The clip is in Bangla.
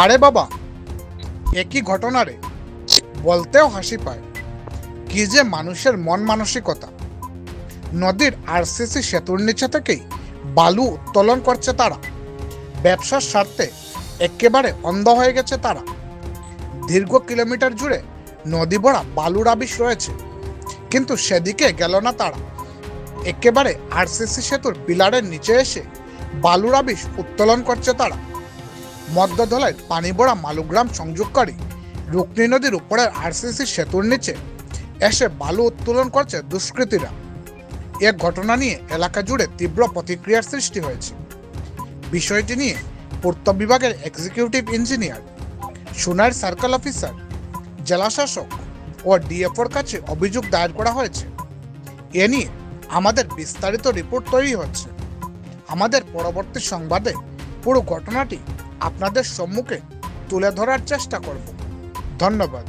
আরে বাবা, একই ঘটনারে বলতেও হাসি পায়। কি যে মানুষের মন মানসিকতা। নদীর আরসিসি সেতুর নিচে থেকেই বালু উত্তোলন করছে তারা। ব্যবসার স্বার্থে একেবারে অন্ধ হয়ে গেছে তারা। দীর্ঘ কিলোমিটার জুড়ে নদী ভরা বালুর আবিশ রয়েছে, কিন্তু সেদিকে গেল না তারা। একেবারে আরসিসি সেতুর পিলারের নিচে এসে বালুর আবিশ উত্তোলন করছে তারা। মধ্যধলায় পানি ভরা মালুগ্রাম সংযোগকারী রুকনি নদীর উপরের আরসিসি সেতুর নিচে এসে বালু উত্তোলন করছে দুষ্কৃতীরা। এ ঘটনা নিয়ে এলাকা জুড়ে তীব্র প্রতিক্রিয়ার সৃষ্টি হয়েছে। বিষয়টি নিয়ে পূর্ত বিভাগের এক্সিকিউটিভ ইঞ্জিনিয়ার, সুনাইর সার্কেল অফিসার, জেলাশাসক ও ডিএফওর কাছে অভিযোগ দায়ের করা হয়েছে। এ নিয়ে আমাদের বিস্তারিত রিপোর্ট তৈরি হচ্ছে। আমাদের পরবর্তী সংবাদে পুরো ঘটনাটি আপনাদের সম্মুখে তুলে ধরার চেষ্টা করব। ধন্যবাদ।